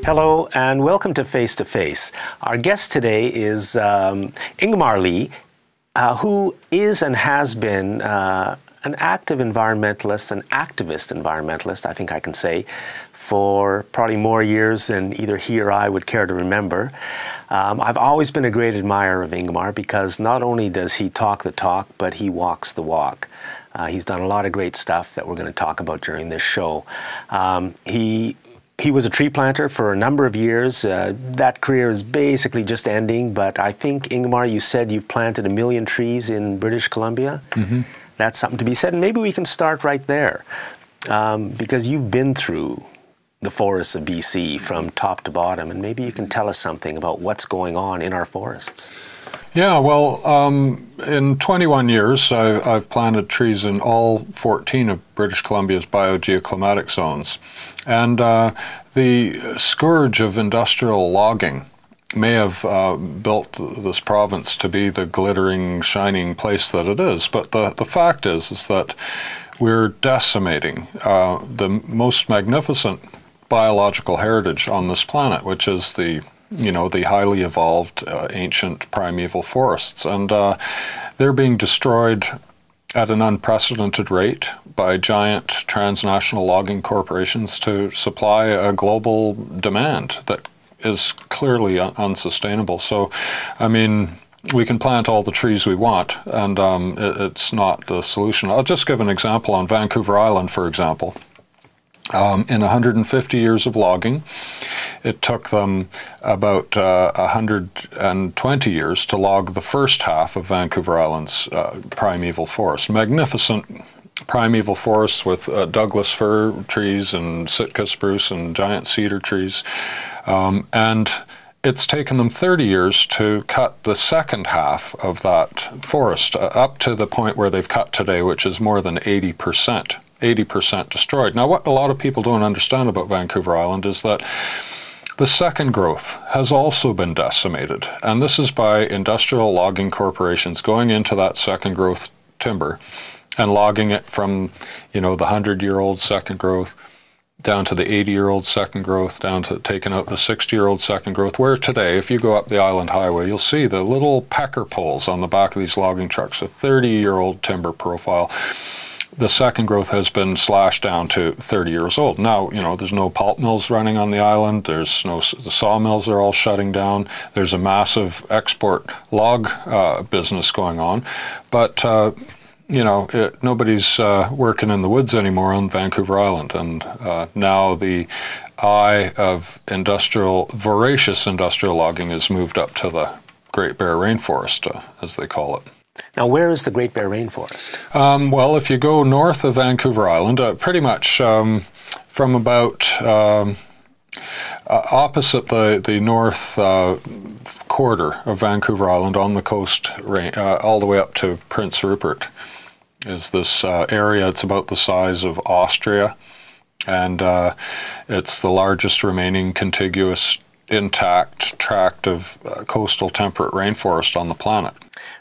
Hello and welcome to Face to Face. Our guest today is Ingmar Lee, who is and has been an active environmentalist, an activist environmentalist, I think I can say, for probably more years than either he or I would care to remember. I've always been a great admirer of Ingmar because not only does he talk the talk, but he walks the walk. He's done a lot of great stuff that we're going to talk about during this show. He was a tree planter for a number of years. That career is basically just ending, but I think, Ingmar, you said you've planted 1 million trees in British Columbia. Mm-hmm. That's something to be said, and maybe we can start right there, because you've been through the forests of BC from top to bottom, and maybe you can tell us something about what's going on in our forests. Yeah, well, in 21 years, I've planted trees in all 14 of British Columbia's biogeoclimatic zones. And the scourge of industrial logging may have built this province to be the glittering, shining place that it is. But the fact is that we're decimating the most magnificent biological heritage on this planet, which is the highly evolved ancient primeval forests. And they're being destroyed at an unprecedented rate by giant transnational logging corporations to supply a global demand that is clearly unsustainable. So, I mean, we can plant all the trees we want, and it's not the solution. I'll just give an example on Vancouver Island, for example. In 150 years of logging, it took them about 120 years to log the first half of Vancouver Island's primeval forest. Magnificent primeval forests with Douglas fir trees and Sitka spruce and giant cedar trees. And it's taken them 30 years to cut the second half of that forest, up to the point where they've cut today, which is more than 80%. 80% destroyed. Now, what a lot of people don't understand about Vancouver Island is that the second growth has also been decimated. And this is by industrial logging corporations going into that second growth timber and logging it from, the 100-year-old second growth down to the 80-year-old second growth, down to taking out the 60-year-old second growth, where today, if you go up the Island Highway, you'll see the little pecker poles on the back of these logging trucks, a 30-year-old timber profile. The second growth has been slashed down to 30 years old. Now, there's no pulp mills running on the island. The sawmills are all shutting down. There's a massive export log business going on. But, nobody's working in the woods anymore on Vancouver Island. And now the eye of voracious industrial logging is moved up to the Great Bear Rainforest, as they call it. Now, where is the Great Bear Rainforest? Well, if you go north of Vancouver Island, pretty much from about opposite the north quarter of Vancouver Island on the coast, all the way up to Prince Rupert, is this area. It's about the size of Austria, and it's the largest remaining contiguous intact tract of coastal temperate rainforest on the planet.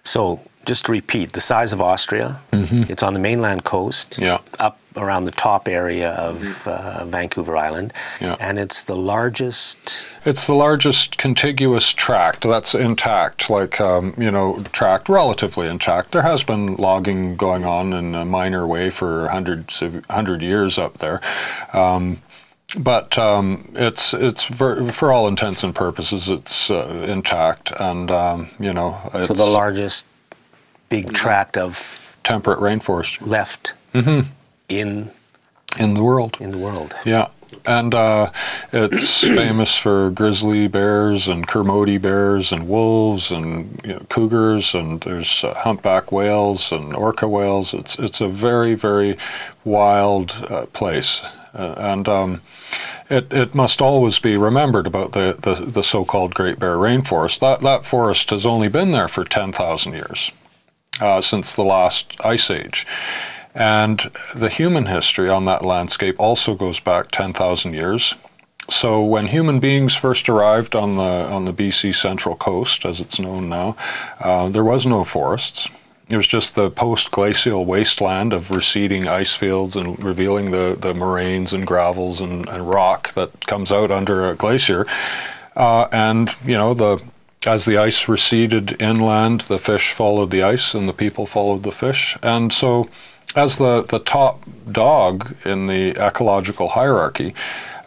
So, just to repeat, the size of Austria, It's on the mainland coast, up around the top area of Vancouver Island, and it's the largest... It's the largest contiguous tract that's intact, tract relatively intact. There has been logging going on in a minor way for 100 years up there. But it's for all intents and purposes, it's intact, and it's so the largest big tract of temperate rainforest left in the world. In the world, yeah, and it's famous for grizzly bears and Kermode bears and wolves and cougars, and there's humpback whales and orca whales. It's a very, very wild place. And it must always be remembered about the so-called Great Bear Rainforest. That forest has only been there for 10,000 years, since the last ice age. And the human history on that landscape also goes back 10,000 years. So when human beings first arrived on the BC Central Coast, as it's known now, there was no forests. It was just the post-glacial wasteland of receding ice fields and revealing the moraines and gravels and rock that comes out under a glacier. And, you know, as the ice receded inland, the fish followed the ice and the people followed the fish. And so as the top dog in the ecological hierarchy,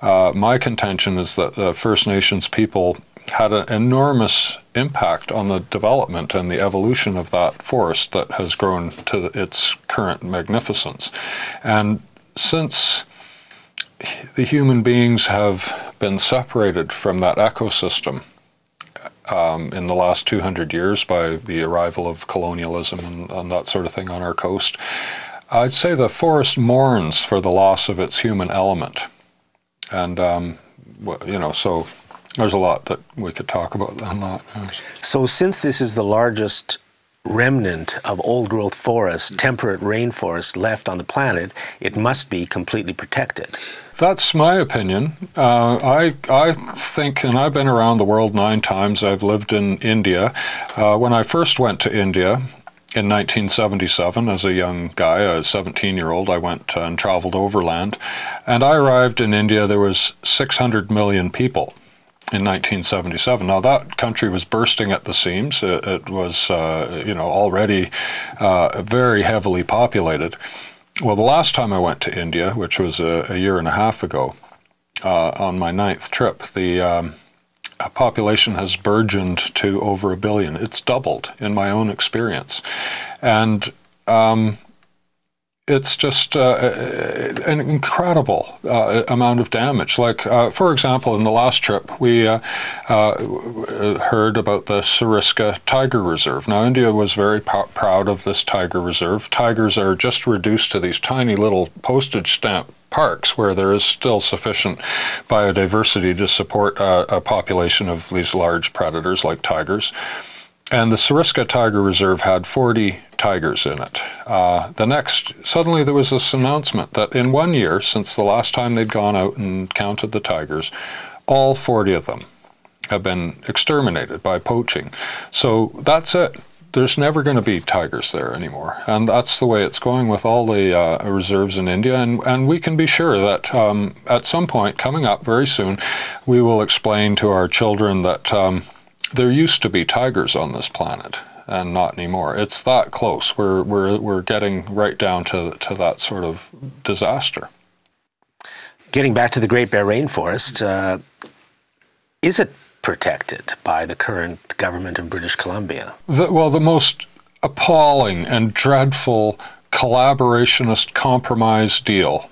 my contention is that the First Nations people had an enormous impact on the development and the evolution of that forest that has grown to its current magnificence. And since the human beings have been separated from that ecosystem in the last 200 years by the arrival of colonialism and that sort of thing on our coast, I'd say the forest mourns for the loss of its human element. And, you know, so there's a lot that we could talk about on that. So since this is the largest remnant of old-growth forest, temperate rainforest left on the planet, it must be completely protected. That's my opinion. I think, and I've been around the world 9 times. I've lived in India. When I first went to India in 1977 as a young guy, a 17-year-old, I went and traveled overland. And I arrived in India, there was 600 million people in 1977. Now that country was bursting at the seams. It was, you know, already very heavily populated. Well, the last time I went to India, which was a year and a half ago, on my 9th trip, the population has burgeoned to over 1 billion. It's doubled in my own experience. And it's just an incredible amount of damage. Like, for example, in the last trip, we heard about the Sariska Tiger Reserve. Now, India was very proud of this tiger reserve. Tigers are just reduced to these tiny little postage stamp parks where there is still sufficient biodiversity to support a population of these large predators like tigers. And the Sariska Tiger Reserve had 40 tigers in it. Suddenly there was this announcement that in 1 year, since the last time they'd gone out and counted the tigers, all 40 of them have been exterminated by poaching. So that's it. There's never going to be tigers there anymore. And that's the way it's going with all the reserves in India. And we can be sure that at some point coming up very soon, we will explain to our children that there used to be tigers on this planet, and not anymore. It's that close. We're getting right down to that sort of disaster. Getting back to the Great Bear Rainforest, is it protected by the current government of British Columbia? The most appalling and dreadful collaborationist compromise deal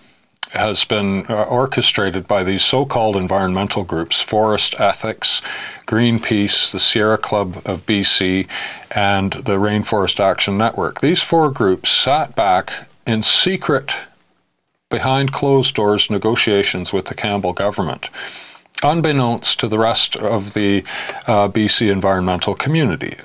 has been orchestrated by these so-called environmental groups, Forest Ethics, Greenpeace, the Sierra Club of BC, and the Rainforest Action Network. These 4 groups sat back in secret, behind closed doors negotiations with the Campbell government, unbeknownst to the rest of the BC environmental community.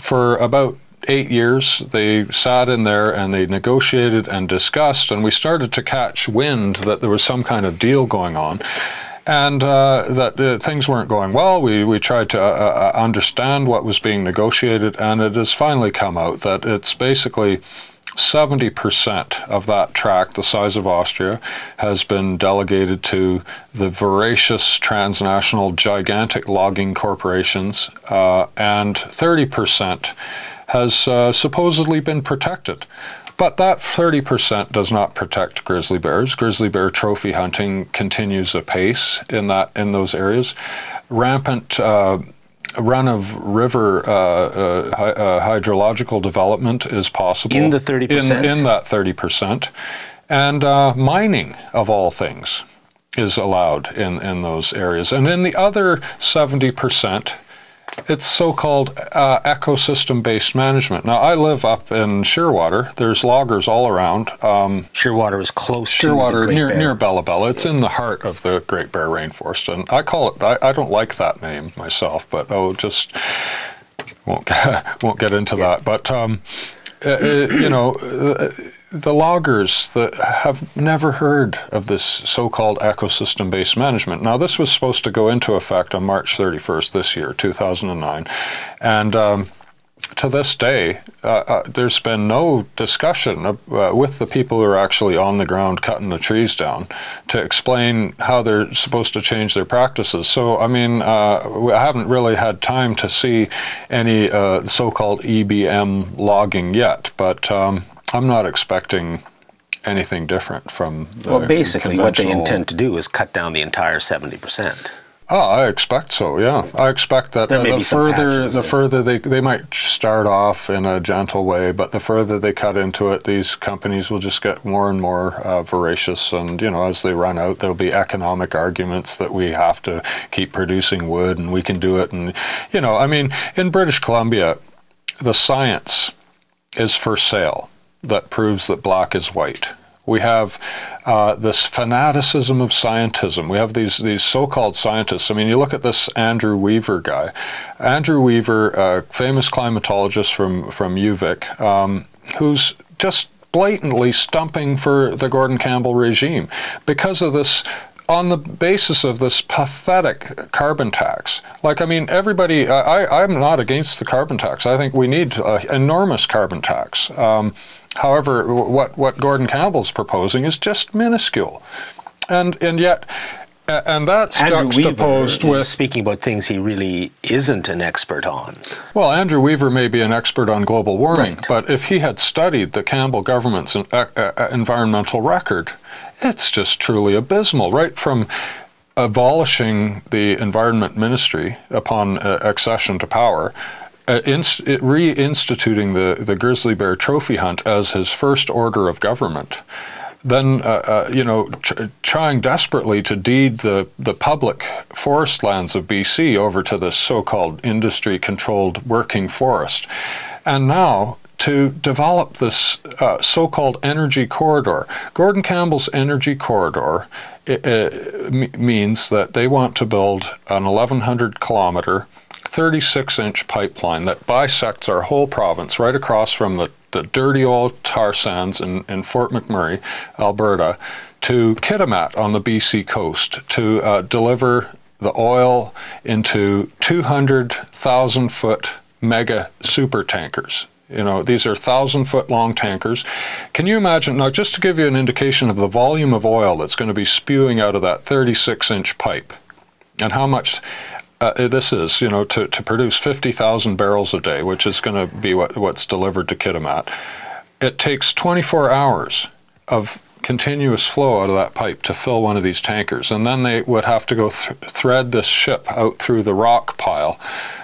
For about 8 years, they sat in there and they negotiated and discussed, and we started to catch wind that there was some kind of deal going on, and that things weren't going well. We tried to understand what was being negotiated, and it has finally come out that it's basically 70% of that tract, the size of Austria, has been delegated to the voracious transnational gigantic logging corporations, and 30% has supposedly been protected. But that 30% does not protect grizzly bears. Grizzly bear trophy hunting continues apace in those areas. Rampant run-of-river hydrological development is possible. In the 30%? In that 30%. And mining, of all things, is allowed in those areas. And in the other 70%, it's so-called ecosystem-based management. Now, I live up in Shearwater. There's loggers all around. Shearwater is close to Shearwater, the Great Bear. near Bella Bella. It's in the heart of the Great Bear Rainforest. And I call it, I don't like that name myself, but just won't get into that. But, you know, the loggers that have never heard of this so-called ecosystem-based management. Now, this was supposed to go into effect on March 31st this year, 2009. And to this day, there's been no discussion with the people who are actually on the ground cutting the trees down to explain how they're supposed to change their practices. So, I mean, I haven't really had time to see any so-called EBM logging yet, but I'm not expecting anything different from the Well, basically, what they intend to do is cut down the entire 70%. Oh, I expect so, yeah. I expect that the further they might start off in a gentle way, but the further they cut into it, these companies will just get more and more voracious. And, you know, as they run out, there'll be economic arguments that we have to keep producing wood and we can do it. And, you know, I mean, in British Columbia, the science is for sale that proves that black is white. We have this fanaticism of scientism. We have these so-called scientists. I mean, you look at this Andrew Weaver guy. Andrew Weaver, a famous climatologist from UVic, who's just blatantly stumping for the Gordon Campbell regime because of this, on the basis of this pathetic carbon tax. Like, I mean, everybody, I'm not against the carbon tax. I think we need an enormous carbon tax. However, what Gordon Campbell's proposing is just minuscule. And yet, and that's Andrew juxtaposed Weaver with... is speaking about things he really isn't an expert on. Well, Andrew Weaver may be an expert on global warming, Right. but if he had studied the Campbell government's environmental record, it's just truly abysmal, right from abolishing the Environment Ministry upon accession to power, reinstituting the grizzly bear trophy hunt as his first order of government, then you know, trying desperately to deed the public forest lands of BC over to this so-called industry-controlled working forest, and now to develop this so-called energy corridor. Gordon Campbell's energy corridor means that they want to build an 1,100-kilometer 36-inch pipeline that bisects our whole province right across from the dirty old tar sands in Fort McMurray, Alberta, to Kitimat on the BC coast to deliver the oil into 200,000-foot mega super tankers. You know, these are 1,000-foot long tankers. Can you imagine, now just to give you an indication of the volume of oil that's going to be spewing out of that 36-inch pipe and how much this is, you know, to produce 50,000 barrels a day, which is going to be what's delivered to Kitimat. It takes 24 hours of continuous flow out of that pipe to fill one of these tankers. And then they would have to go thread this ship out through the rock pile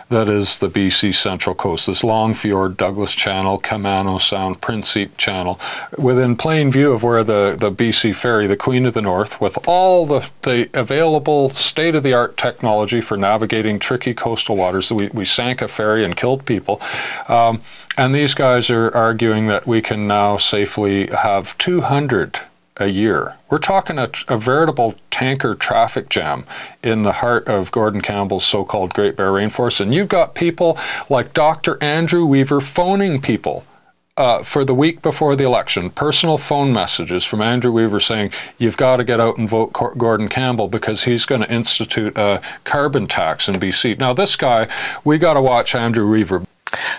that is the BC Central Coast, this long fjord, Douglas Channel, Camano Sound, Principe Channel, within plain view of where the BC Ferry, the Queen of the North, with all the available state-of-the-art technology for navigating tricky coastal waters. We sank a ferry and killed people. And these guys are arguing that we can now safely have 200 a year. We're talking a veritable tanker traffic jam in the heart of Gordon Campbell's so-called Great Bear Rainforest. And you've got people like Dr. Andrew Weaver phoning people for the week before the election, personal phone messages from Andrew Weaver saying, you've got to get out and vote Gordon Campbell because he's going to institute a carbon tax in BC. Now this guy, we got to watch Andrew Weaver.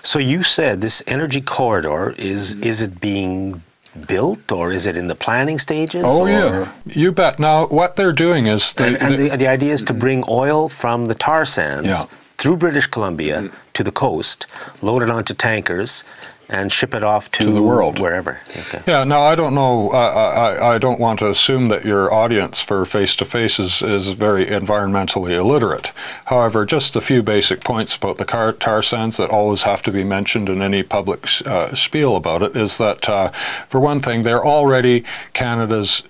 So you said this energy corridor, is it being built, or is it in the planning stages? Oh, yeah, you bet. Now, what they're doing is... the idea is to bring oil from the tar sands through British Columbia to the coast, load it onto tankers, and ship it off to the world, wherever. Okay. Yeah. Now I don't know. I don't want to assume that your audience for Face to Face is very environmentally illiterate. However, just a few basic points about the tar sands that always have to be mentioned in any public spiel about it is that, for one thing, they're already Canada's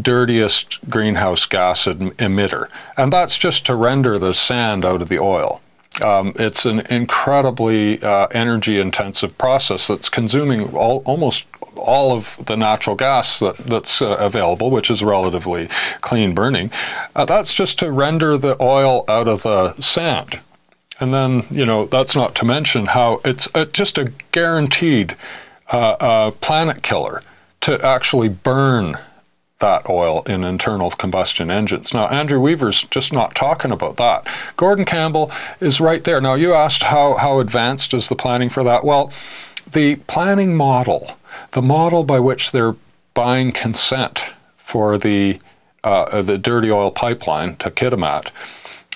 dirtiest greenhouse gas emitter, and that's just to render the sand out of the oil. It's an incredibly energy-intensive process that's consuming almost all of the natural gas that's available, which is relatively clean burning. That's just to render the oil out of the sand. And then, you know, that's not to mention how it's just a guaranteed planet killer to actually burn that oil in internal combustion engines. Now, Andrew Weaver's just not talking about that. Gordon Campbell is right there. Now, you asked how advanced is the planning for that? Well, the planning model, the model by which they're buying consent for the dirty oil pipeline to Kitimat,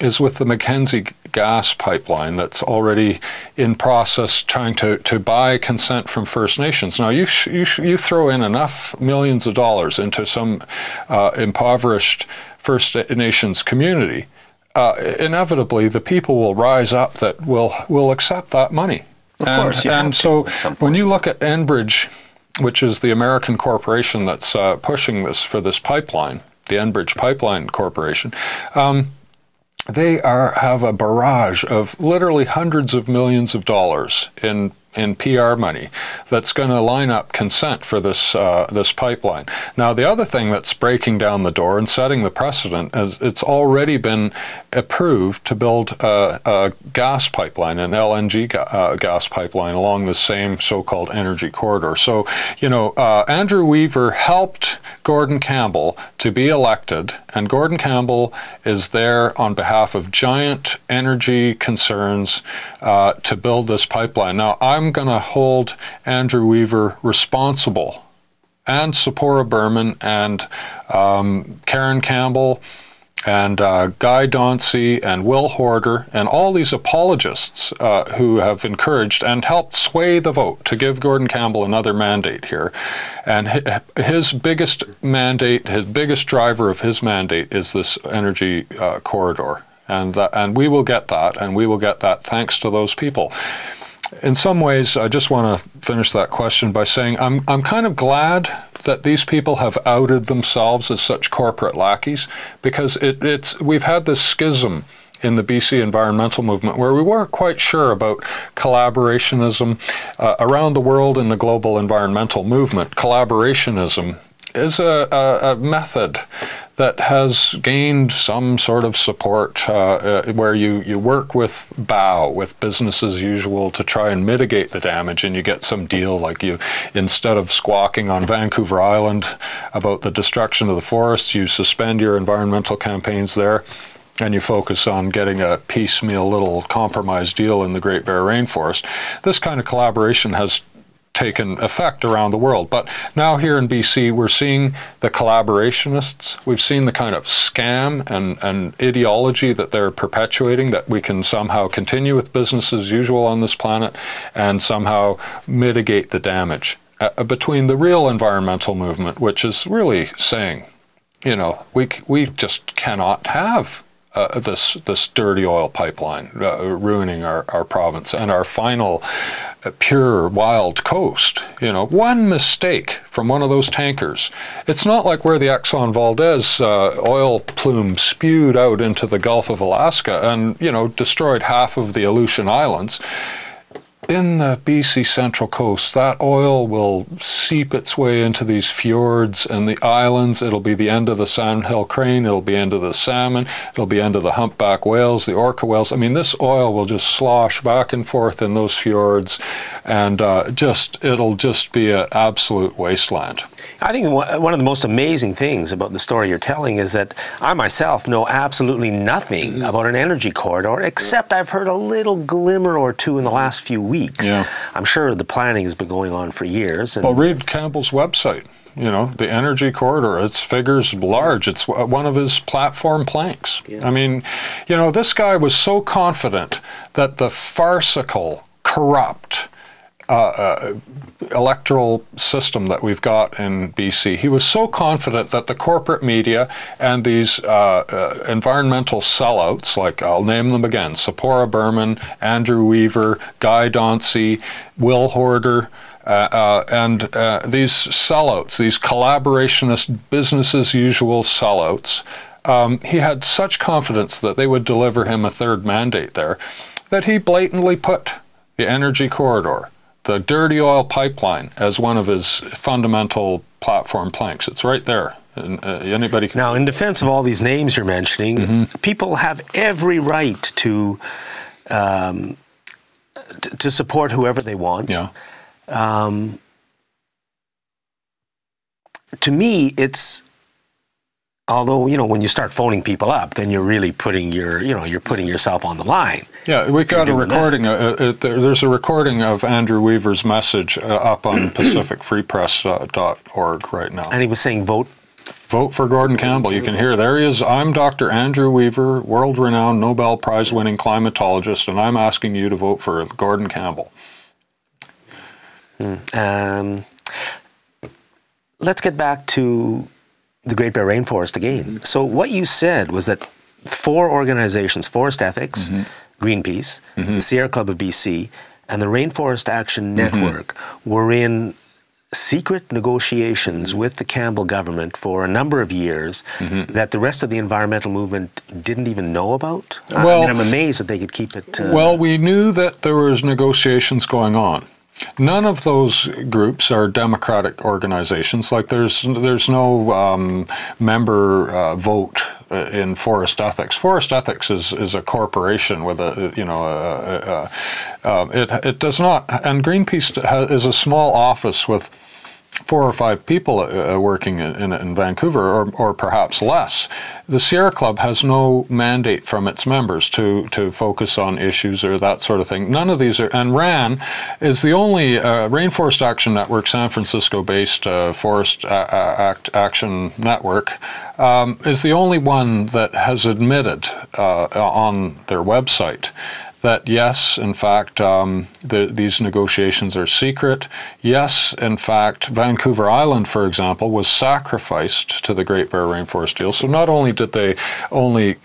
is with the Mackenzie gas pipeline that's already in process trying to buy consent from First Nations. Now, you throw in enough millions of dollars into some impoverished First Nations community, inevitably the people will rise up that will accept that money. Of course, and so when you look at Enbridge, which is the American corporation that's pushing this for this pipeline, the Enbridge Pipeline Corporation, they have a barrage of literally hundreds of millions of dollars in PR money that's going to line up consent for this pipeline. Now, the other thing that's breaking down the door and setting the precedent is it's already been approved to build a gas pipeline, an LNG gas pipeline along the same so-called energy corridor. So, Andrew Weaver helped Gordon Campbell to be elected, and Gordon Campbell is there on behalf of giant energy concerns to build this pipeline. Now, I'm going to hold Andrew Weaver responsible, and Sephora Berman, and Karen Campbell, and Guy Dauncey, and Will Horder, and all these apologists who have encouraged and helped sway the vote to give Gordon Campbell another mandate here. And his biggest mandate, his biggest driver of his mandate is this energy corridor. And we will get that, and we will get that thanks to those people. In some ways, I just want to finish that question by saying I'm kind of glad that these people have outed themselves as such corporate lackeys, because we've had this schism in the BC environmental movement where we weren't quite sure about collaborationism. Around the world in the global environmental movement, collaborationism is a method that has gained some sort of support where you work with business as usual to try and mitigate the damage, and you get some deal, like instead of squawking on Vancouver Island about the destruction of the forests, you suspend your environmental campaigns there and you focus on getting a piecemeal little compromise deal in the Great Bear Rainforest. This kind of collaboration has taken effect around the world. But now here in BC, we're seeing the collaborationists. We've seen the kind of scam and ideology that they're perpetuating, that we can somehow continue with business as usual on this planet and somehow mitigate the damage. Between the real environmental movement, which is really saying, we just cannot have this dirty oil pipeline ruining our province and our final pure wild coast. One mistake from one of those tankers. It's not like where the Exxon Valdez oil plume spewed out into the Gulf of Alaska and destroyed half of the Aleutian Islands. In the BC Central Coast, that oil will seep its way into these fjords and the islands. It'll be the end of the sandhill crane. It'll be end of the salmon. It'll be end of the humpback whales, the orca whales. I mean, this oil will just slosh back and forth in those fjords, and it'll just be an absolute wasteland. I think one of the most amazing things about the story you're telling is that I myself know absolutely nothing about an energy corridor, except I've heard a little glimmer or two in the last few weeks. Yeah. I'm sure the planning has been going on for years. Well, read Campbell's website. The energy corridor, its figures large. It's one of his platform planks. Yeah. I mean, this guy was so confident that the farcical, corrupt electoral system that we've got in BC. He was so confident that the corporate media and these environmental sellouts, like I'll name them again, Sephora Berman, Andrew Weaver, Guy Dauncey, Will Horder, and these sellouts, these collaborationist business as usual sellouts, he had such confidence that they would deliver him a third mandate there that he blatantly put the energy corridor, the dirty oil pipeline, as one of his fundamental platform planks. It's right there. And, anybody can. Now, in defense of all these names you're mentioning, people have every right to support whoever they want. Yeah. To me, it's Although, you know, when you start phoning people up, then you're really putting you're putting yourself on the line. Yeah, we got a recording. There's a recording of Andrew Weaver's message up on pacificfreepress.org right now. And he was saying, vote for Gordon Campbell. You can hear, there he is. I'm Dr. Andrew Weaver, world-renowned Nobel Prize-winning climatologist, and I'm asking you to vote for Gordon Campbell. Let's get back to the Great Bear Rainforest again. So what you said was that 4 organizations, Forest Ethics, Greenpeace, the Sierra Club of BC, and the Rainforest Action Network were in secret negotiations with the Campbell government for a number of years that the rest of the environmental movement didn't even know about. Well, I mean, I'm amazed that they could keep it. Well, we knew that there was negotiations going on. None of those groups are democratic organizations. Like there's no member vote in Forest Ethics. Forest Ethics is a corporation with a it does not. And Greenpeace is a small office with 4 or 5 people working in Vancouver, or perhaps less. The Sierra Club has no mandate from its members to focus on issues or that sort of thing. None of these are, and RAN is the only Rainforest Action Network, San Francisco-based Forest Action Network, is the only one that has admitted on their website that yes, in fact, these negotiations are secret. Yes, in fact, Vancouver Island, for example, was sacrificed to the Great Bear Rainforest deal. So not only did they only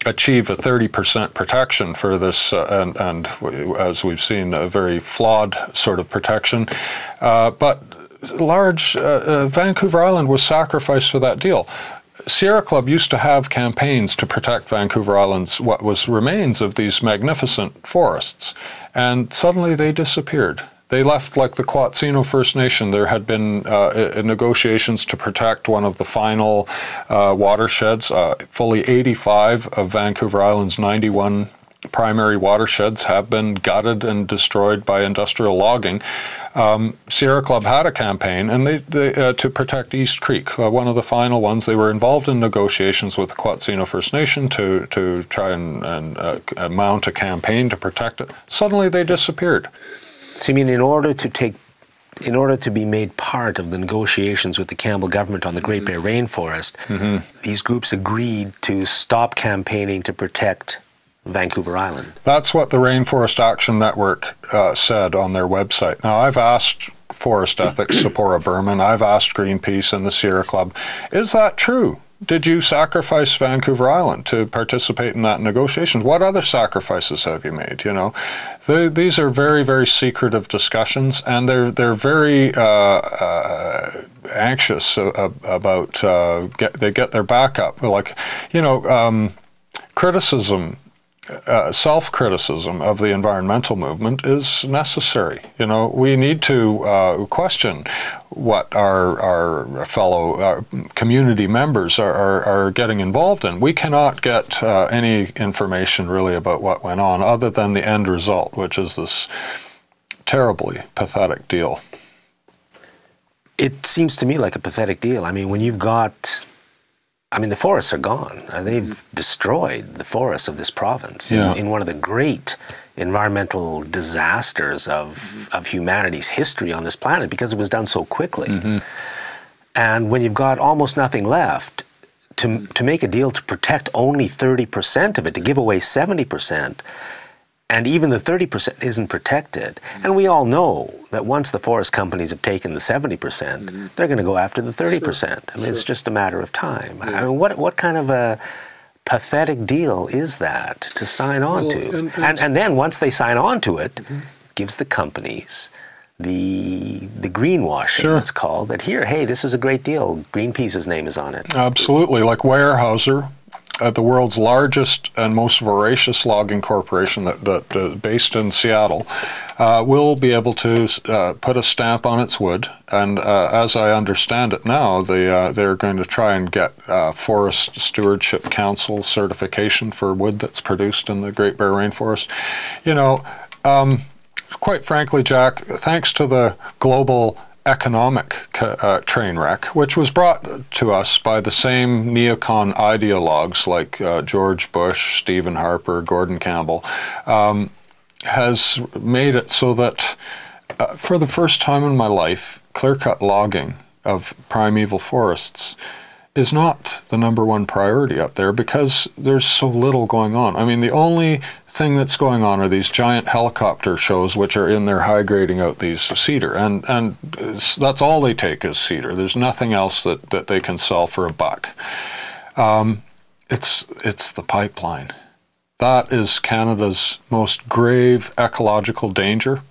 achieve a 30% protection for this, and as we've seen, a very flawed sort of protection, but Vancouver Island was sacrificed for that deal. Sierra Club used to have campaigns to protect Vancouver Island's what remains of these magnificent forests, and suddenly they disappeared. They left like the Quatsino First Nation. There had been negotiations to protect one of the final watersheds. Fully 85 of Vancouver Island's 91 primary watersheds have been gutted and destroyed by industrial logging. Sierra Club had a campaign, and they to protect East Creek, one of the final ones. They were involved in negotiations with the Quatsino First Nation to try and mount a campaign to protect it. Suddenly, they disappeared. So you mean in order to be made part of the negotiations with the Campbell government on the Great Bear Rainforest, these groups agreed to stop campaigning to protect Vancouver Island? That's what the Rainforest Action Network said on their website. Now, I've asked Forest Ethics, Sephora Berman, I've asked Greenpeace and the Sierra Club, is that true? Did you sacrifice Vancouver Island to participate in that negotiation? What other sacrifices have you made? You know, these are very, very secretive discussions, and they're very anxious about they get their back up. Like, you know, criticism. Self-criticism of the environmental movement is necessary. You know, we need to question what our fellow community members are getting involved in. We cannot get any information really about what went on other than the end result, which is this terribly pathetic deal. It seems to me like a pathetic deal. I mean, when you've got... I mean, the forests are gone. They've destroyed the forests of this province in one of the great environmental disasters of humanity's history on this planet, because it was done so quickly. And when you've got almost nothing left, to make a deal to protect only 30% of it, to give away 70%, and even the 30% isn't protected. And we all know that once the forest companies have taken the 70%, they're going to go after the 30%. I mean, it's just a matter of time. I mean, what kind of a pathetic deal is that to sign on to? And then once they sign on to it, it gives the companies the greenwash, it's called, that here, hey, this is a great deal. Greenpeace's name is on it. Absolutely. Like Weyerhaeuser, the world's largest and most voracious logging corporation that based in Seattle, will be able to put a stamp on its wood. And as I understand it now, they're going to try and get Forest Stewardship Council certification for wood that's produced in the Great Bear Rainforest. You know, quite frankly, Jack, thanks to the global economic train wreck, which was brought to us by the same neocon ideologues like George Bush, Stephen Harper, Gordon Campbell, has made it so that for the first time in my life, clear-cut logging of primeval forests is not the #1 priority up there because there's so little going on. I mean, the only thing that's going on are these giant helicopter shows which are in there high grading out these cedar, and that's all they take is cedar. There's nothing else that they can sell for $1. It's the pipeline. That is Canada's most grave ecological danger.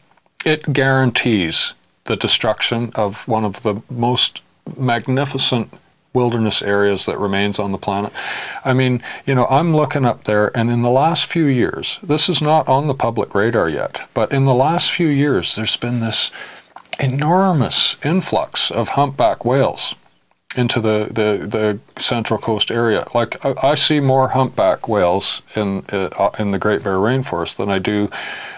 It guarantees the destruction of one of the most magnificent wilderness areas that remains on the planet. I mean, you know, I'm looking up there, and in the last few years, this is not on the public radar yet, but in the last few years, there's been this enormous influx of humpback whales into the Central Coast area. Like, I see more humpback whales in the Great Bear Rainforest than I do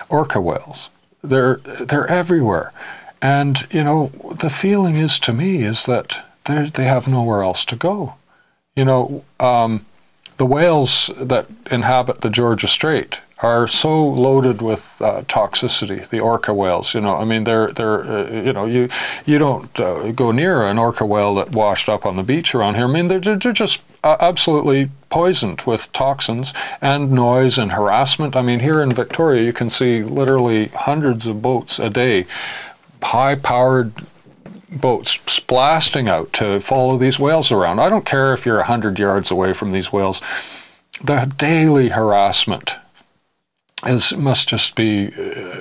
orca whales. They're everywhere. And, you know, the feeling is, to me, is that they have nowhere else to go. You know, the whales that inhabit the Georgia Strait are so loaded with toxicity. The orca whales, you know, I mean, they're you know, you don't go near an orca whale that washed up on the beach around here. I mean, they're just absolutely poisoned with toxins and noise and harassment. I mean, here in Victoria, you can see literally hundreds of boats a day, high-powered boats blasting out to follow these whales around. I don't care if you're 100 yards away from these whales. The daily harassment must just be,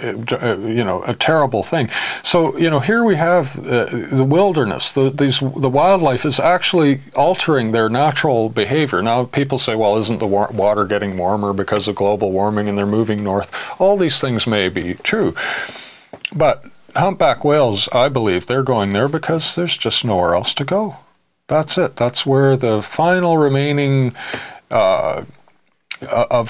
you know, a terrible thing. So, you know, here we have the wilderness. The wildlife is actually altering their natural behavior. Now, people say, well, isn't the water getting warmer because of global warming and they're moving north? All these things may be true, but humpback whales, I believe, they're going there because there's just nowhere else to go. That's it. That's where the final remaining of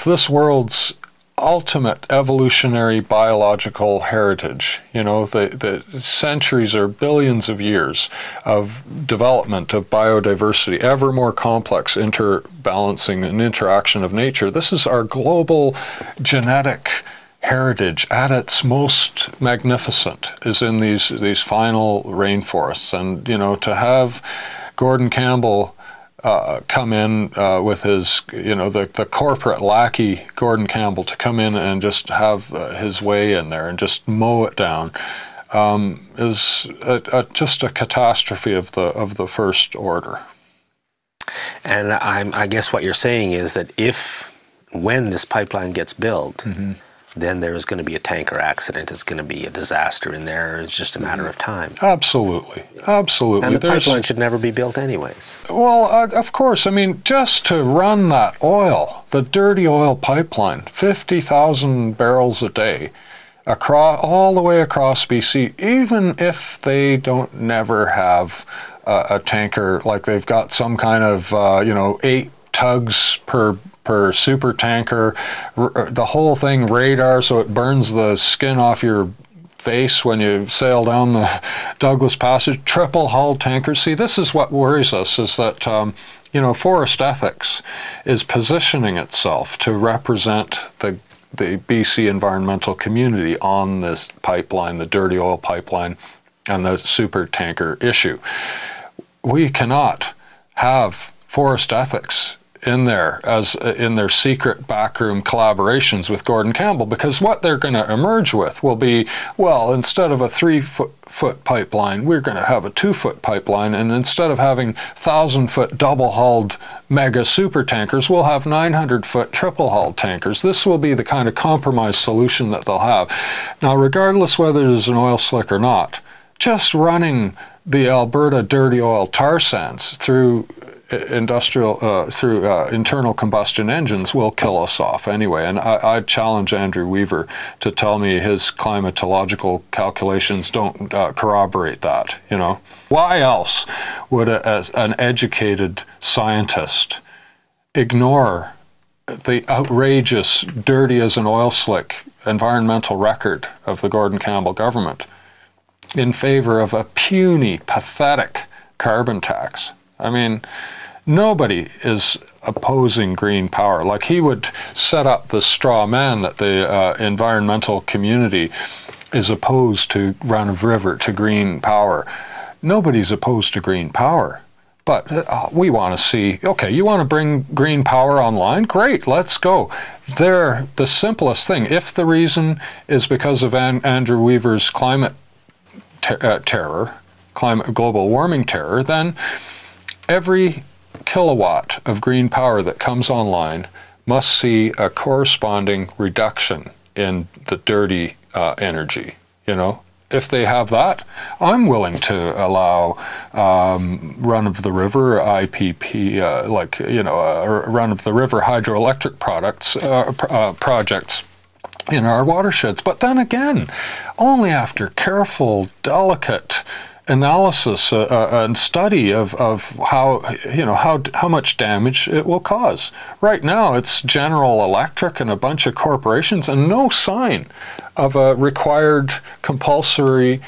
this world's ultimate evolutionary biological heritage. You know, the centuries or billions of years of development of biodiversity, ever more complex interbalancing and interaction of nature. This is our global genetic heritage at its most magnificent, is in these final rainforests. And, you know, to have Gordon Campbell come in with his, you know, the corporate lackey Gordon Campbell, to come in and just have his way in there and just mow it down, is just a catastrophe of the first order. And I guess what you're saying is that when this pipeline gets built, then there is going to be a tanker accident. It's going to be a disaster in there. It's just a matter of time. Absolutely. Absolutely. And the pipeline should never be built anyways. Well, of course. I mean, just to run that oil, the dirty oil pipeline, 50,000 barrels a day, all the way across BC, even if they don't never have a tanker, like they've got some kind of, 8 tugs per super tanker, the whole thing radar, so it burns the skin off your face when you sail down the Douglas Passage, triple hulled tankers. See, this is what worries us, is that, forest ethics is positioning itself to represent the BC environmental community on this pipeline, the dirty oil pipeline, and the super tanker issue. We cannot have forest ethics in there as in their secret backroom collaborations with Gordon Campbell, because what they're going to emerge with will be, well, instead of a 3-foot pipeline, we're going to have a 2-foot pipeline, and instead of having 1,000-foot double-hulled mega super tankers, we'll have 900-foot triple-hulled tankers. This will be the kind of compromise solution that they'll have. Now, regardless whether there's an oil slick or not, just running the Alberta dirty oil tar sands through internal combustion engines will kill us off anyway. And I challenge Andrew Weaver to tell me his climatological calculations don't corroborate that. You know, why else would an educated scientist ignore the outrageous, dirty as an oil slick environmental record of the Gordon Campbell government in favor of a puny, pathetic carbon tax. I mean, nobody is opposing green power. Like, he would set up the straw man that the environmental community is opposed to run-of-river, to green power. Nobody's opposed to green power. But we want to see, okay, you want to bring green power online? Great, let's go. They're the simplest thing. If the reason is because of Andrew Weaver's climate terror, global warming terror, then every kilowatt of green power that comes online must see a corresponding reduction in the dirty energy, you know. If they have that, I'm willing to allow run-of-the-river IPP, run-of-the-river hydroelectric projects in our watersheds. But then again, only after careful, delicate analysis and study of how much damage it will cause. Right now, it's General Electric and a bunch of corporations, and no sign of a required compulsory,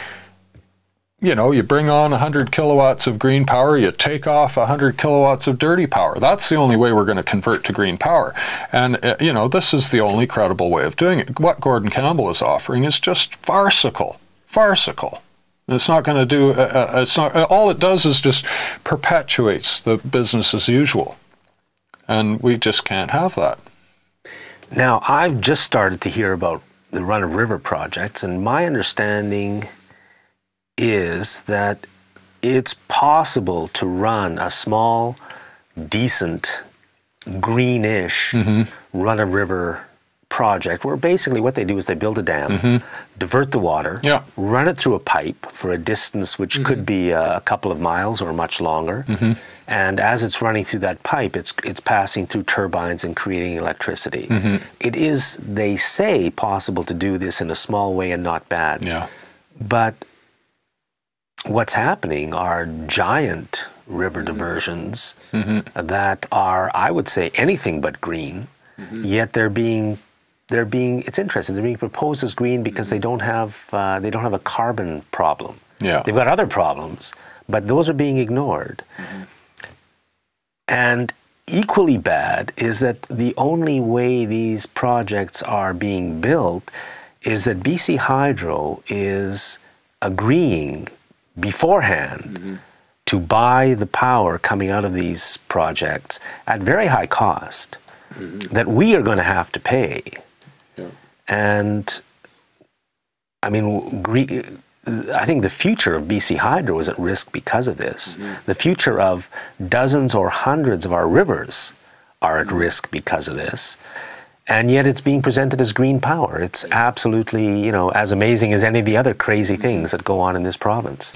you bring on 100 kilowatts of green power, you take off 100 kilowatts of dirty power. That's the only way we're going to convert to green power. And, this is the only credible way of doing it. What Gordon Campbell is offering is just farcical. It's not going to do, all it does is just perpetuates the business as usual. And we just can't have that. Now, I've just started to hear about the run-of-river projects, and my understanding is that it's possible to run a small, decent, greenish run-of-river project where basically what they do is they build a dam, divert the water, run it through a pipe for a distance which could be a couple of miles or much longer. And as it's running through that pipe, it's passing through turbines and creating electricity. It is, they say, possible to do this in a small way and not bad. But what's happening are giant river diversions that are, I would say, anything but green, yet they're being, it's interesting, they're being proposed as green because they don't have a carbon problem. They've got other problems, but those are being ignored. And equally bad is that the only way these projects are being built is that BC Hydro is agreeing beforehand to buy the power coming out of these projects at very high cost that we are going to have to pay. And I mean, I think the future of BC Hydro is at risk because of this. The future of dozens or hundreds of our rivers are at risk because of this. And yet it's being presented as green power. It's absolutely, as amazing as any of the other crazy things that go on in this province.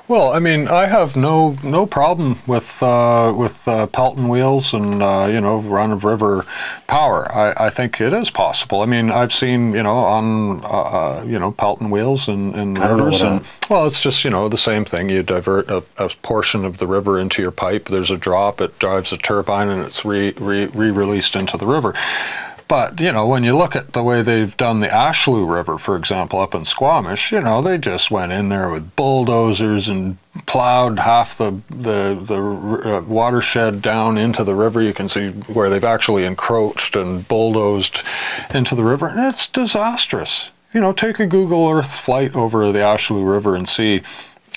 Well, I mean, I have no problem with Pelton wheels and run-of-river power. I think it is possible. I mean, I've seen on Pelton wheels and rivers, and well, it's just the same thing. You divert a portion of the river into your pipe. There's a drop. It drives a turbine, and it's re-released into the river. But, when you look at the way they've done the Ashlew River, for example, up in Squamish, they just went in there with bulldozers and plowed half the watershed down into the river. You can see where they've actually encroached and bulldozed into the river, and it's disastrous. Take a Google Earth flight over the Ashlew River and see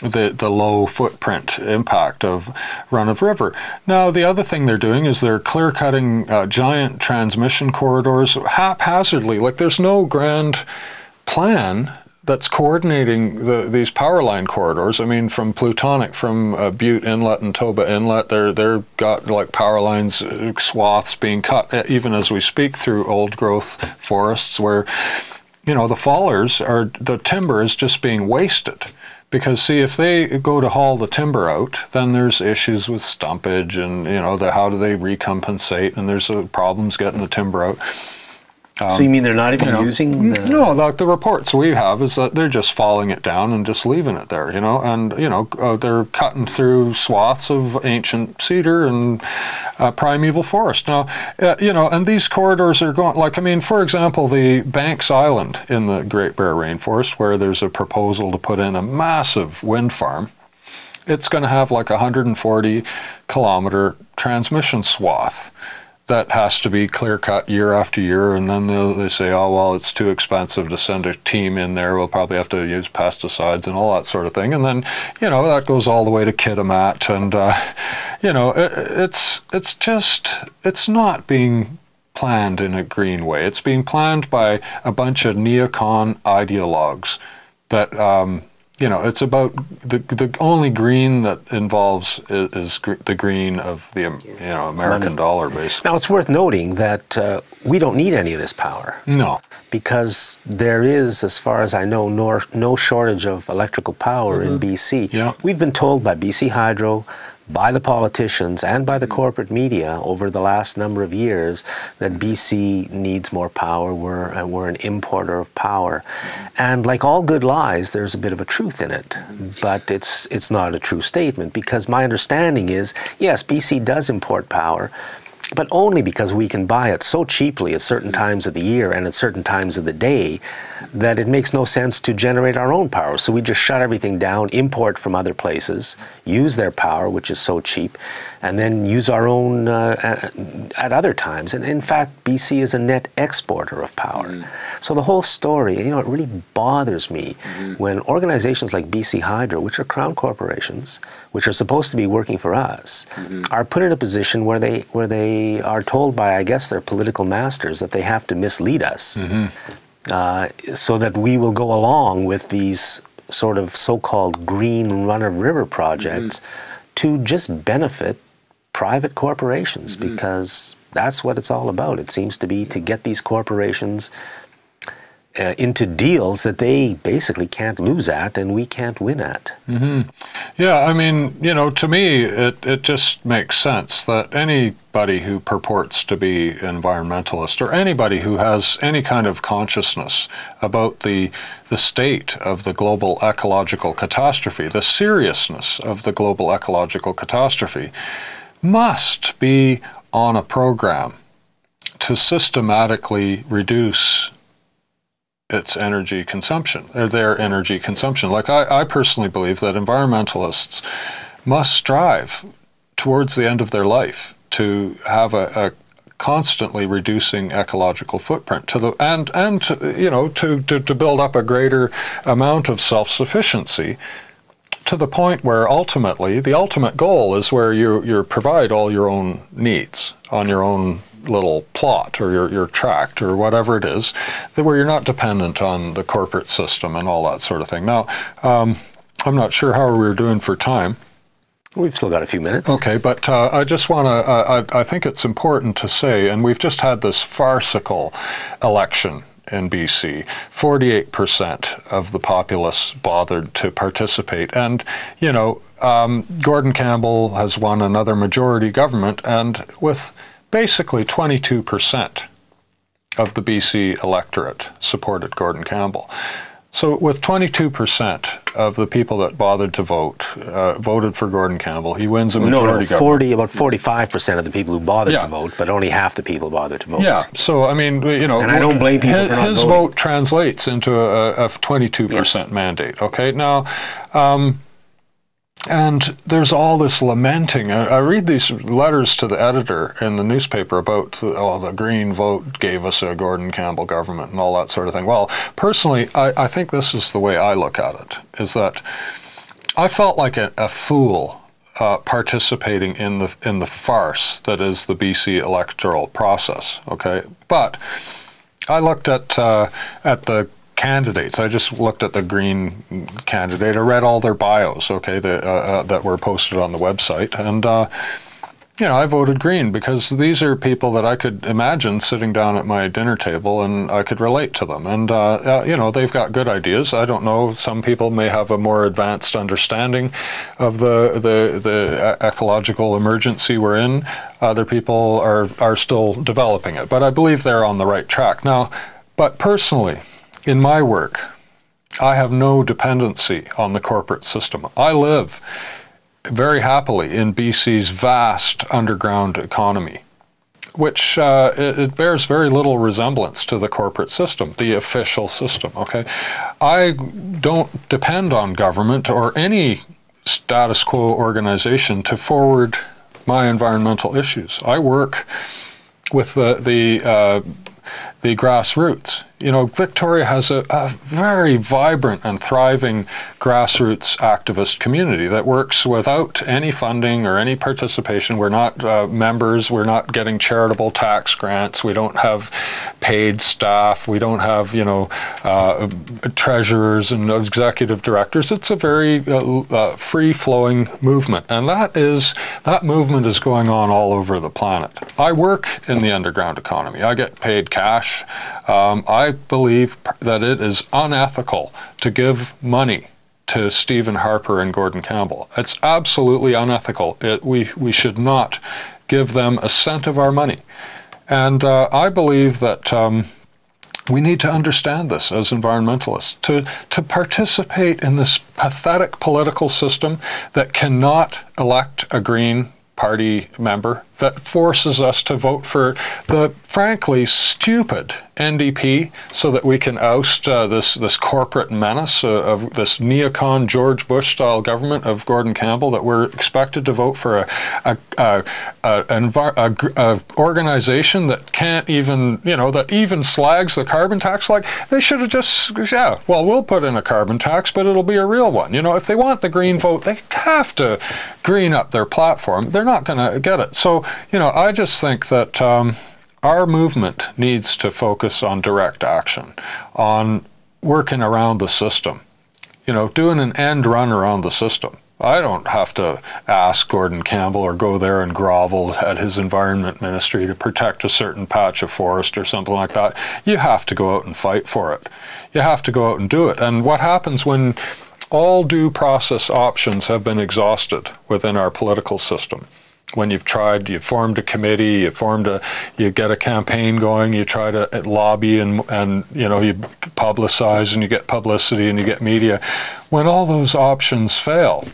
the low footprint impact of run-of-river. Now, the other thing they're doing is they're clear-cutting giant transmission corridors haphazardly. Like, there's no grand plan that's coordinating these power line corridors. I mean, from Plutonic, from Butte Inlet and Toba Inlet, they've got like power lines, swaths being cut, even as we speak, through old-growth forests where, the fallers the timber is just being wasted. Because, see, if they go to haul the timber out, then there's issues with stumpage and, how do they recompensate, and there's problems getting the timber out. So you mean they're not even using the... No, like the reports we have is that they're just falling it down and just leaving it there, and, they're cutting through swaths of ancient cedar and primeval forest. Now, and these corridors are going, for example, the Banks Island in the Great Bear Rainforest, where there's a proposal to put in a massive wind farm, it's going to have like a 140-kilometer transmission swath that has to be clear-cut year after year, and then they say, oh, well, it's too expensive to send a team in there. We'll probably have to use pesticides and all that sort of thing. And then, that goes all the way to Kitimat. And, it's not being planned in a green way. It's being planned by a bunch of neocon ideologues that... it's about the only green that involves is the green of the American dollar, basically. Now, it's worth noting that we don't need any of this power. No. Because there is, as far as I know, no shortage of electrical power in BC. Yeah. We've been told by BC Hydro, by the politicians and by the corporate media over the last number of years that BC needs more power. We're an importer of power. And like all good lies, there's a bit of a truth in it. But it's not a true statement, because my understanding is, yes, BC does import power, but only because we can buy it so cheaply at certain times of the year and at certain times of the day that it makes no sense to generate our own power. So we just shut everything down, import from other places, use their power, which is so cheap, and then use our own at other times. And in fact, BC is a net exporter of power. So the whole story, it really bothers me when organizations like BC Hydro, which are crown corporations, which are supposed to be working for us, are put in a position where they are told by, I guess, their political masters that they have to mislead us. So that we will go along with these sort of so-called green run-of-river projects to just benefit private corporations, because that's what it's all about. It seems to be to get these corporations into deals that they basically can't lose at and we can't win at. Yeah, to me, it just makes sense that anybody who purports to be environmentalist, or anybody who has any kind of consciousness about the state of the global ecological catastrophe, the seriousness of the global ecological catastrophe, must be on a program to systematically reduce its energy consumption, or their energy consumption. Like I personally believe that environmentalists must strive towards the end of their life to have a constantly reducing ecological footprint to build up a greater amount of self-sufficiency, to the point where ultimately the ultimate goal is where you provide all your own needs on your own little plot or your tract or whatever it is, where you're not dependent on the corporate system and all that sort of thing. Now, I'm not sure how we're doing for time. We've still got a few minutes. Okay, but I just want to, I think it's important to say, and we've just had this farcical election in BC. 48% of the populace bothered to participate. And, Gordon Campbell has won another majority government, and with basically 22% of the BC electorate supported Gordon Campbell. So with 22% of the people that bothered to vote, voted for Gordon Campbell, he wins a majority government. About 45% of the people who bothered to vote, but only half the people bothered to vote. Yeah, so and I don't blame people for not voting. His vote translates into a 22% mandate, okay? Now, and there's all this lamenting. I read these letters to the editor in the newspaper about, the Green vote gave us a Gordon Campbell government and all that sort of thing. Well, personally, I think this is the way I look at it, is that I felt like a fool participating in the farce that is the BC electoral process, okay? But I looked at the candidates. I just looked at the Green candidate. I read all their bios, okay, that were posted on the website, and I voted Green because these are people that I could imagine sitting down at my dinner table and I could relate to them. And, they've got good ideas. I don't know, some people may have a more advanced understanding of the ecological emergency we're in. Other people are still developing it, but I believe they're on the right track. Now, but personally, in my work, I have no dependency on the corporate system. I live very happily in BC's vast underground economy, which it bears very little resemblance to the corporate system, the official system, okay? I don't depend on government or any status quo organization to forward my environmental issues. I work with the grassroots. Victoria has a very vibrant and thriving grassroots activist community that works without any funding or any participation. We're not members. We're not getting charitable tax grants. We don't have paid staff. We don't have, treasurers and executive directors. It's a very free-flowing movement, and that movement is going on all over the planet. I work in the underground economy. I get paid cash. I believe that it is unethical to give money to Stephen Harper and Gordon Campbell. It's absolutely unethical. We should not give them a cent of our money. And I believe that we need to understand this as environmentalists. To participate in this pathetic political system that cannot elect a Green Party member, that forces us to vote for the frankly stupid NDP so that we can oust this corporate menace of this neocon George Bush style government of Gordon Campbell, that we're expected to vote for a organization that can't even, that even slags the carbon tax. Like, they should have just, we'll put in a carbon tax, but it'll be a real one. If they want the Green vote, they have to green up their platform. They're not going to get it. So, I just think that our movement needs to focus on direct action, on working around the system, doing an end run around the system. I don't have to ask Gordon Campbell or go there and grovel at his environment ministry to protect a certain patch of forest or something like that. You have to go out and fight for it. You have to go out and do it. And what happens when all due process options have been exhausted within our political system? When you've formed a committee, you get a campaign going, you try to lobby and you publicize and you get publicity and you get media. When all those options fail,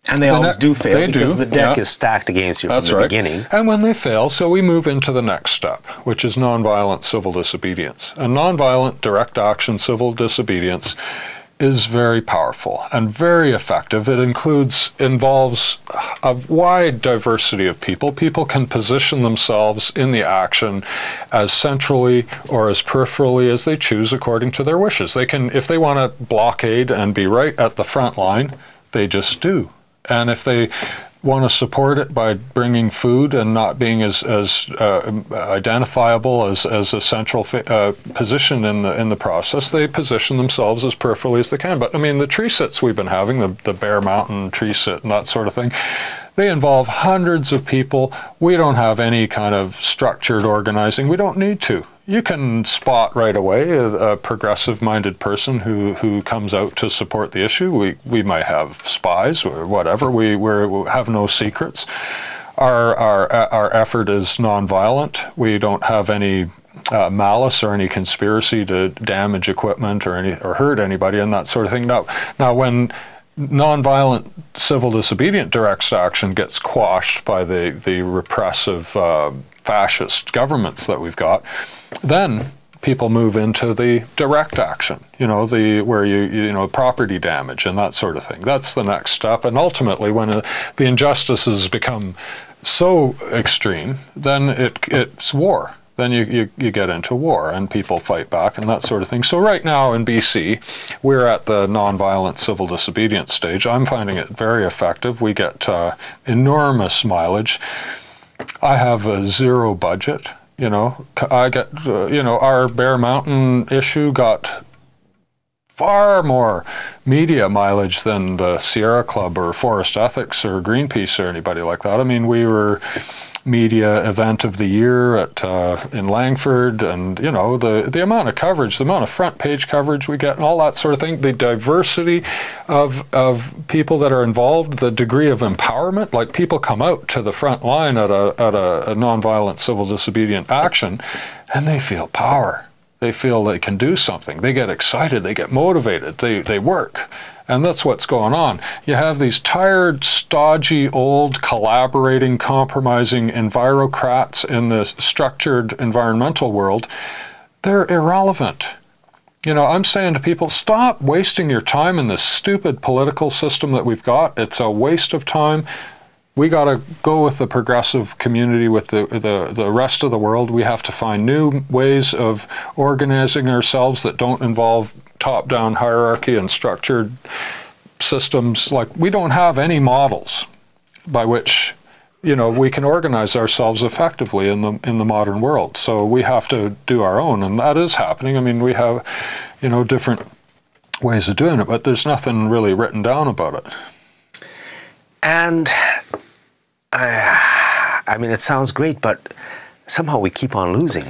and they always do fail because the deck is stacked against you from the beginning. And when they fail, so we move into the next step, which is nonviolent civil disobedience. And nonviolent direct action civil disobedience is very powerful and very effective. It involves a wide diversity of people. People can position themselves in the action as centrally or as peripherally as they choose according to their wishes. They can, if they want to blockade and be right at the front line, they just do. And if they want to support it by bringing food and not being as identifiable as a central position in the process, they position themselves as peripherally as they can. But I mean, the tree sits we've been having, the Bear Mountain tree sit and that sort of thing, they involve hundreds of people. We don't have any kind of structured organizing. We don't need to. You can spot right away a progressive-minded person who comes out to support the issue. We might have spies or whatever. We have no secrets. Our effort is nonviolent. We don't have any malice or any conspiracy to damage equipment or hurt anybody and that sort of thing. Now when nonviolent civil disobedient direct action gets quashed by the repressive fascist governments that we've got, then people move into the direct action, where property damage and that sort of thing. That's the next step. And ultimately, when the injustices become so extreme, then it's war. Then you get into war and people fight back and that sort of thing. So right now in BC, we're at the nonviolent civil disobedience stage. I'm finding it very effective. We get enormous mileage. I have a zero budget. I get, our Bear Mountain issue got far more media mileage than the Sierra Club or Forest Ethics or Greenpeace or anybody like that. I mean, we were media event of the year at in Langford, and you know, the amount of coverage, the amount of front page coverage we get and all that sort of thing, the diversity of people that are involved, the degree of empowerment, like people come out to the front line at a nonviolent civil disobedient action and they feel power. They feel they can do something. They get excited, they get motivated, they work. And that's what's going on. You have these tired, stodgy, old, collaborating, compromising envirocrats in the structured environmental world. They're irrelevant. You know, I'm saying to people, stop wasting your time in this stupid political system that we've got. It's a waste of time. We got to go with the progressive community, with the rest of the world. We have to find new ways of organizing ourselves that don't involve top-down hierarchy and structured systems. Like, we don't have any models by which, you know, we can organize ourselves effectively in the modern world. So we have to do our own, and that is happening. I mean, we have, you know, different ways of doing it, but there's nothing really written down about it. And I mean, it sounds great, but somehow we keep on losing.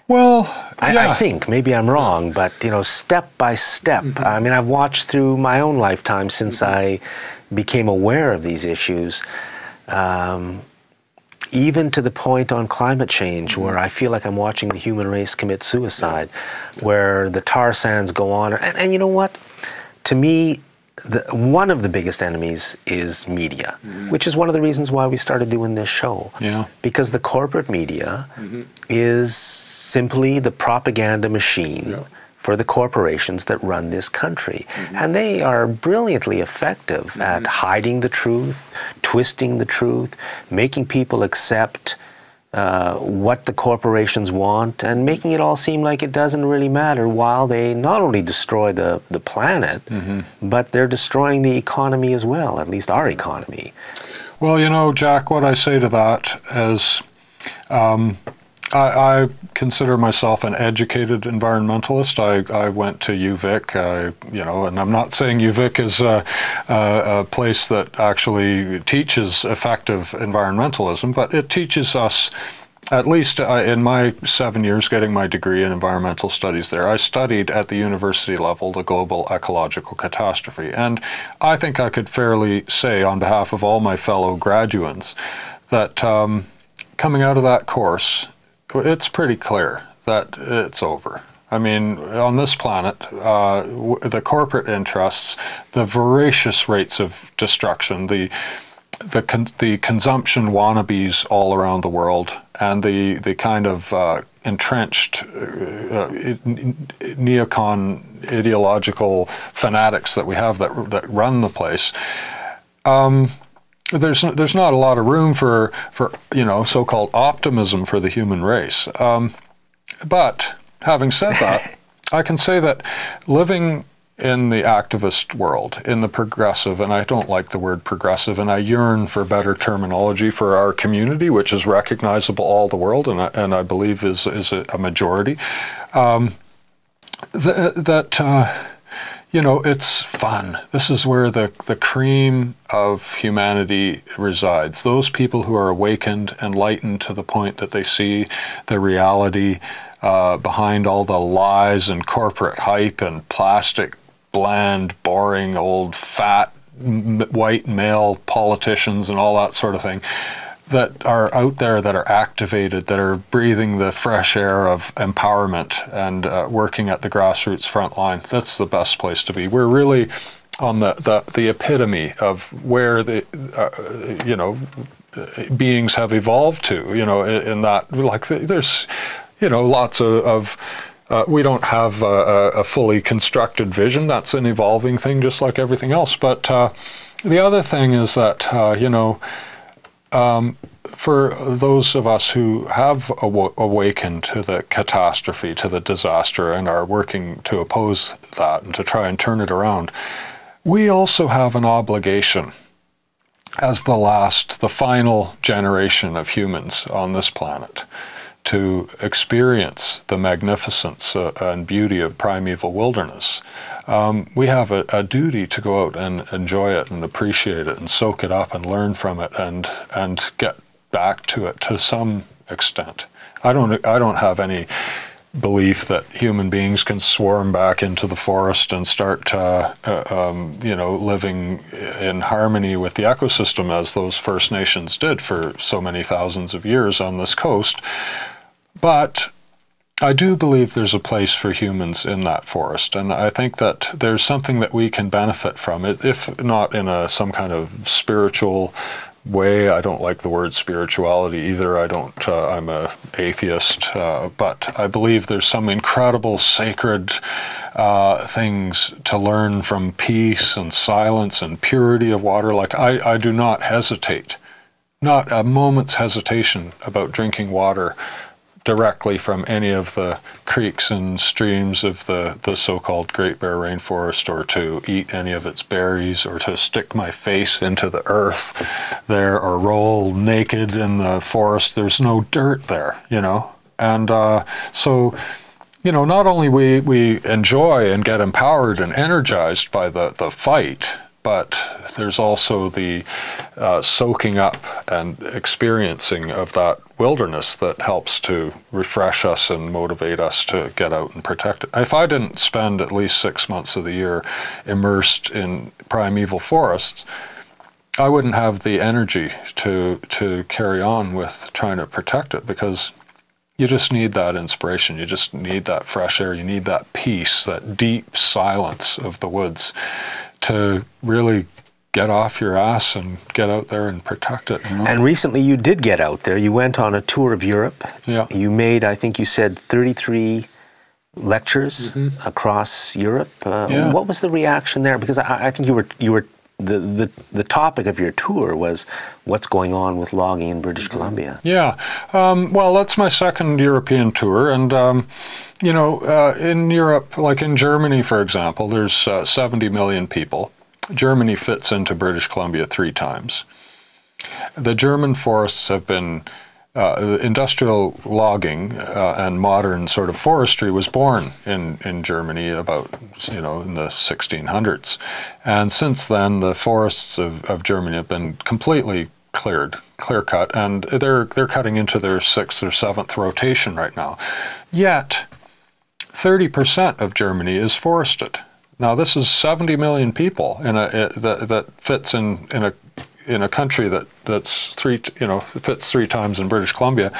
Well, yeah. I think, maybe I'm wrong, but, you know, step by step. I mean, I've watched through my own lifetime since I became aware of these issues, even to the point on climate change where I feel like I'm watching the human race commit suicide, where the tar sands go on. And you know what? To me, one of the biggest enemies is media, which is one of the reasons why we started doing this show. Yeah. Because the corporate media is simply the propaganda machine for the corporations that run this country. And they are brilliantly effective at hiding the truth, twisting the truth, making people accept what the corporations want, and making it all seem like it doesn't really matter, while they not only destroy the planet, but they're destroying the economy as well, at least our economy. Well, you know, Jack, what I say to that is I consider myself an educated environmentalist. I went to UVic, you know, and I'm not saying UVic is a place that actually teaches effective environmentalism, but it teaches us, at least in my 7 years getting my degree in environmental studies there, I studied at the university level the global ecological catastrophe. And I think I could fairly say on behalf of all my fellow graduates that coming out of that course, it's pretty clear that it's over. I mean, on this planet, the corporate interests, the voracious rates of destruction, the consumption wannabes all around the world, and the kind of entrenched neocon ideological fanatics that we have that run the place. There's not a lot of room for you know, so-called optimism for the human race. But having said that, I can say that living in the activist world, in the progressive, and I don't like the word progressive, and I yearn for better terminology for our community, which is recognizable all the world, and I believe is a majority. You know, it's fun. This is where the cream of humanity resides. Those people who are awakened, enlightened to the point that they see the reality behind all the lies and corporate hype and plastic, bland, boring, old, fat, white male politicians and all that sort of thing, that are out there, that are activated, that are breathing the fresh air of empowerment and working at the grassroots front line. That's the best place to be. We're really on the epitome of where the you know, beings have evolved to. You know, in that, like, there's, you know, lots of we don't have a fully constructed vision. That's an evolving thing, just like everything else. But the other thing is that you know, for those of us who have awakened to the catastrophe, to the disaster, and are working to oppose that and to try and turn it around, we also have an obligation as the final generation of humans on this planet to experience the magnificence and beauty of primeval wilderness, we have a duty to go out and enjoy it and appreciate it and soak it up and learn from it and get back to it to some extent. I don't have any belief that human beings can swarm back into the forest and start living in harmony with the ecosystem as those First Nations did for so many thousands of years on this coast. But I do believe there's a place for humans in that forest, and I think that there's something that we can benefit from it, if not in some kind of spiritual way. I don't like the word spirituality either. I'm a atheist, but I believe there's some incredible sacred things to learn from peace and silence and purity of water. Like I do not hesitate, not a moment's hesitation about drinking water directly from any of the creeks and streams of the so-called Great Bear Rainforest, or to eat any of its berries, or to stick my face into the earth there, or roll naked in the forest. There's no dirt there, And so, not only we enjoy and get empowered and energized by the fight, but there's also the soaking up and experiencing of that wilderness that helps to refresh us and motivate us to get out and protect it. If I didn't spend at least 6 months of the year immersed in primeval forests, I wouldn't have the energy to carry on with trying to protect it, because you just need that inspiration. You just need that fresh air. You need that peace, that deep silence of the woods to really get off your ass and get out there and protect it. And recently you did get out there. You went on a tour of Europe. Yeah. You made, I think you said, 33 lectures across Europe. What was the reaction there? Because I think you were the topic of your tour was what's going on with logging in British Columbia. Yeah. Well, that's my second European tour. And, in Europe, like in Germany, for example, there's 70 million people. Germany fits into British Columbia 3 times. The German forests have been, industrial logging and modern sort of forestry was born in Germany about, in the 1600s. And since then, the forests of Germany have been completely clear-cut, and they're cutting into their 6th or 7th rotation right now. Yet, 30% of Germany is forested. Now, this is 70 million people that fits in a country that's fits 3 times in British Columbia,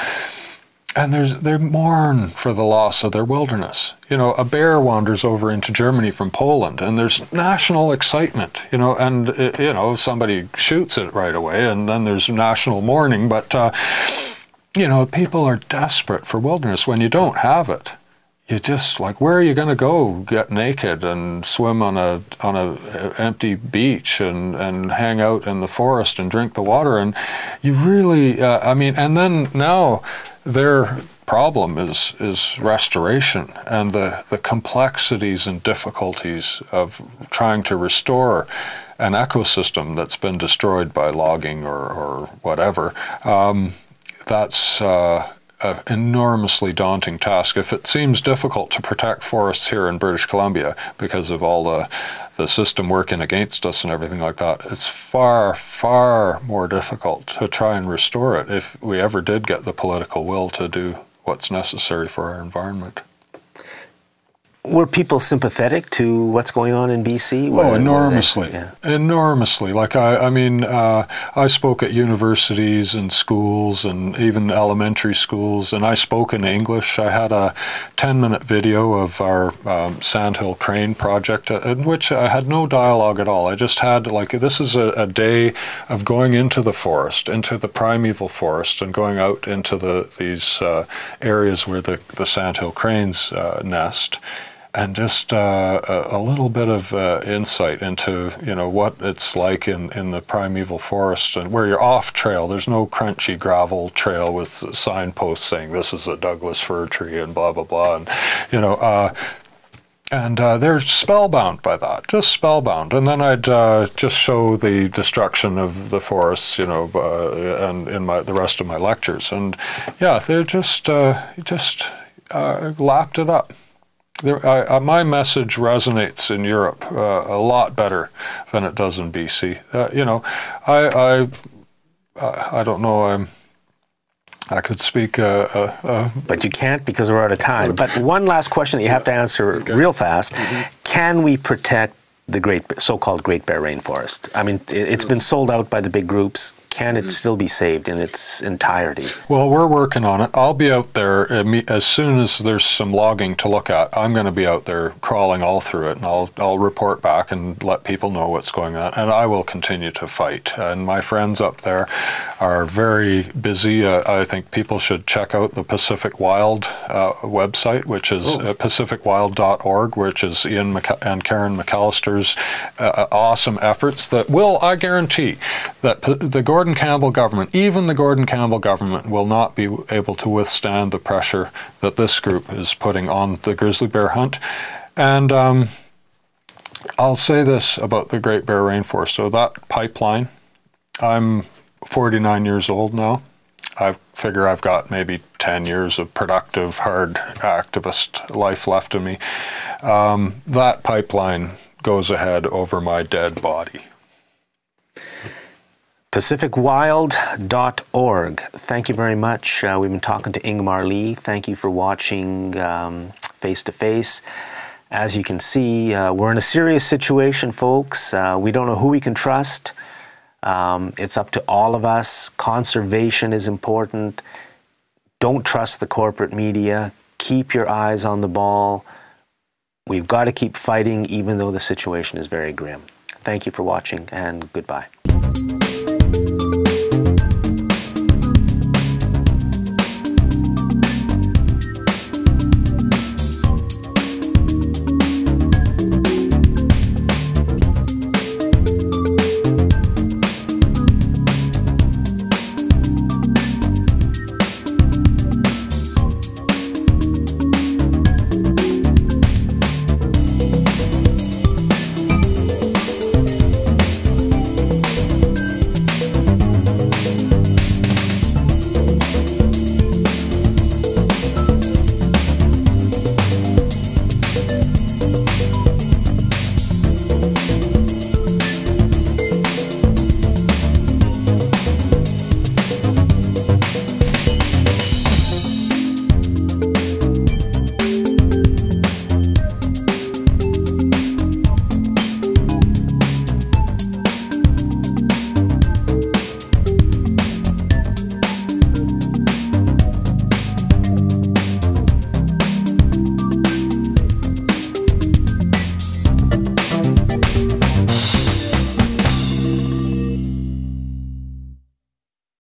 and they mourn for the loss of their wilderness. A bear wanders over into Germany from Poland, and there's national excitement. And somebody shoots it right away, and then there's national mourning. But people are desperate for wilderness. When you don't have it, you just where are you going to go get naked and swim on a empty beach and hang out in the forest and drink the water? And you really, and then now their problem is restoration and the complexities and difficulties of trying to restore an ecosystem that's been destroyed by logging or whatever. That's an enormously daunting task. If it seems difficult to protect forests here in British Columbia because of all the system working against us and everything like that, it's far, far more difficult to try and restore it if we ever did get the political will to do what's necessary for our environment. Were people sympathetic to what's going on in BC? Oh, enormously. Enormously. I spoke at universities and schools and even elementary schools, and I spoke in English. I had a 10-minute video of our Sandhill Crane project in which I had no dialogue at all. I just had, this is a day of going into the forest, into the primeval forest, and going out into these areas where the Sandhill cranes nest. And just a little bit of insight into, what it's like in the primeval forest, and where you're off trail. There's no crunchy gravel trail with signposts saying this is a Douglas fir tree and blah, blah, blah. And, And they're spellbound by that, just spellbound. And then I'd just show the destruction of the forests, and in the rest of my lectures. And yeah, they're just lapped it up. My message resonates in Europe a lot better than it does in BC. I don't know. I could speak. But you can't because we're out of time. But one last question that you have to answer real fast. Can we protect the so-called Great Bear Rainforest? I mean, it's been sold out by the big groups. Can it still be saved in its entirety? Well, we're working on it. I'll be out there as soon as there's some logging to look at. I'm going to be out there crawling all through it, and I'll report back and let people know what's going on. And I will continue to fight. And my friends up there are very busy. I think people should check out the Pacific Wild website, which is pacificwild.org, which is Ian and Karen McAllister's awesome efforts that will, I guarantee, that the Gordon Campbell government, even the Gordon Campbell government, will not be able to withstand the pressure that this group is putting on the grizzly bear hunt. And I'll say this about the Great Bear Rainforest. So that pipeline, I'm 49 years old now. I figure I've got maybe 10 years of productive, hard activist life left in me. That pipeline goes ahead over my dead body. pacificwild.org. Thank you very much. We've been talking to Ingmar Lee. Thank you for watching Face to Face. As you can see, we're in a serious situation, folks. We don't know who we can trust. It's up to all of us. Conservation is important. Don't trust the corporate media. Keep your eyes on the ball. We've got to keep fighting even though the situation is very grim. Thank you for watching, and goodbye.